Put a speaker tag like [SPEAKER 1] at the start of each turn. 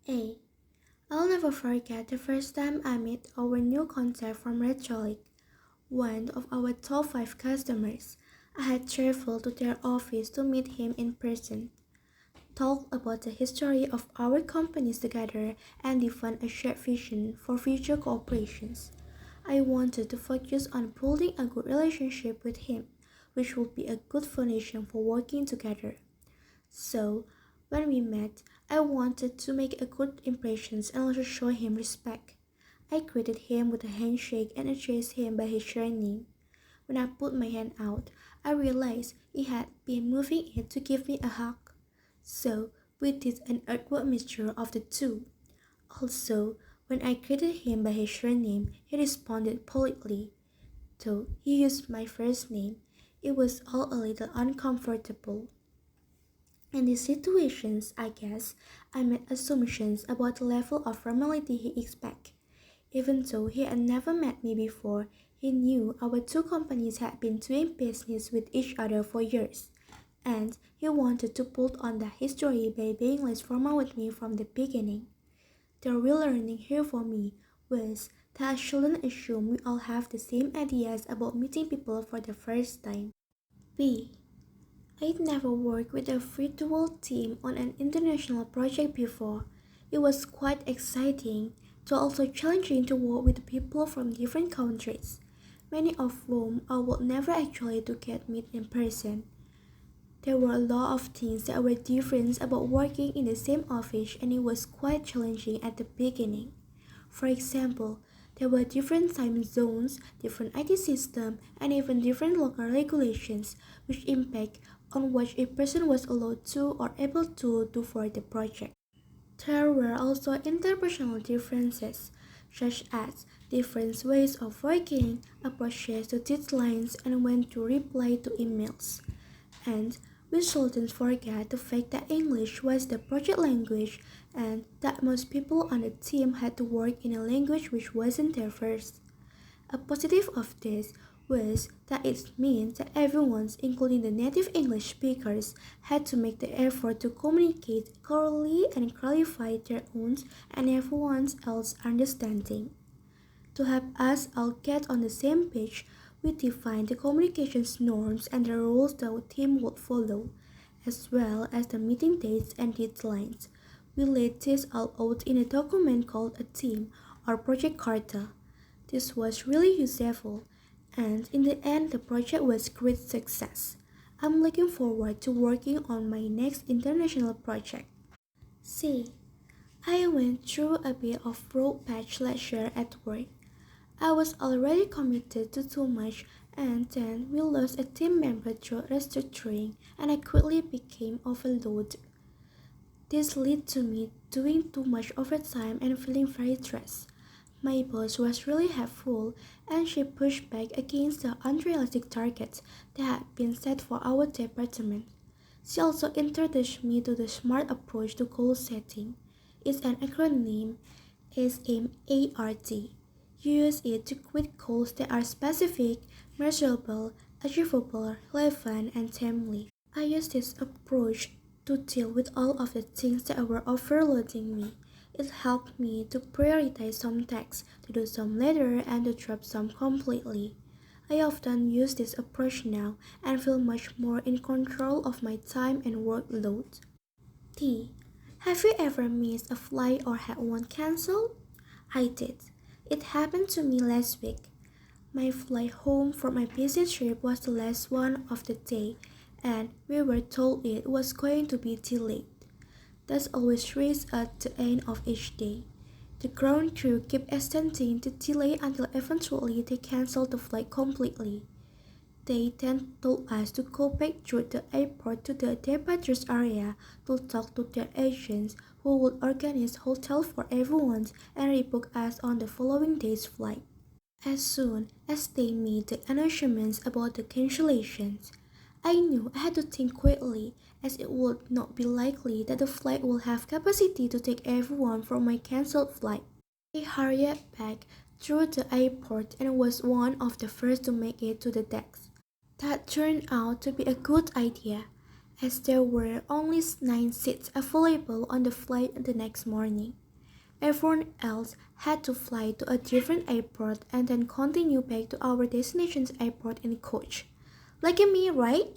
[SPEAKER 1] A. I'll never forget the first time I met our new contact from Rhetoric, one of our top 5 customers. I had traveled to their office to meet him in person, talk about the history of our companies together, and define a shared vision for future cooperations. I wanted to focus on building a good relationship with him, which would be a good foundation for working together. So, when we met, I wanted to make a good impression and also show him respect. I greeted him with a handshake and addressed him by his surname. When I put my hand out, I realized he had been moving it to give me a hug. So, we did an awkward mixture of the two. Also, when I greeted him by his surname, he responded politely. Though he used my first name, it was all a little uncomfortable. In these situations, I guess, I made assumptions about the level of formality he expected. Even though he had never met me before, he knew our two companies had been doing business with each other for years, and he wanted to build on that history by being less formal with me from the beginning. The real learning here for me was that I shouldn't assume we all have the same ideas about meeting people for the first time. B. I'd never worked with a virtual team on an international project before. It was quite exciting, though also challenging to work with people from different countries, many of whom I would never actually to get meet in person. There were a lot of things that were different about working in the same office, and it was quite challenging at the beginning. For example, there were different time zones, different IT systems, and even different local regulations, which impact on what a person was allowed to or able to do for the project. There were also interpersonal differences, such as different ways of working, approaches to deadlines, and when to reply to emails. And we shouldn't forget the fact that English was the project language and that most people on the team had to work in a language which wasn't their first. A positive of this was that it meant that everyone, including the native English speakers, had to make the effort to communicate clearly and clarify their own and everyone else's understanding. To help us all get on the same page, we defined the communications norms and the rules the team would follow, as well as the meeting dates and deadlines. We laid this all out in a document called a team or project carta. This was really useful, and in the end, the project was a great success. I'm looking forward to working on my next international project. C. I went through a bit of road patch last year at work. I was already committed to too much, and then we lost a team member through restructuring, and I quickly became overloaded. This led to me doing too much overtime and feeling very stressed. My boss was really helpful, and she pushed back against the unrealistic targets that had been set for our department. She also introduced me to the SMART approach to goal setting. It's an acronym, SMART. You use it to create goals that are specific, measurable, achievable, relevant, and timely. I use this approach to deal with all of the things that were overloading me. It helped me to prioritize some tasks, to do some later, and to drop some completely. I often use this approach now and feel much more in control of my time and workload. T. Have you ever missed a flight or had one cancelled? I did. It happened to me last week. My flight home from my business trip was the last one of the day, and we were told it was going to be delayed. There's always risk at the end of each day. The ground crew kept extending the delay until eventually they canceled the flight completely. They then told us to go back through the airport to the departures area to talk to their agents who would organize hotels for everyone and rebook us on the following day's flight. As soon as they made the announcements about the cancellations, I knew I had to think quickly, as it would not be likely that the flight would have capacity to take everyone from my cancelled flight. I hurried back through the airport and was one of the first to make it to the decks. That turned out to be a good idea, as there were only 9 seats available on the flight the next morning. Everyone else had to fly to a different airport and then continue back to our destination's airport in a coach. Lucky me, right?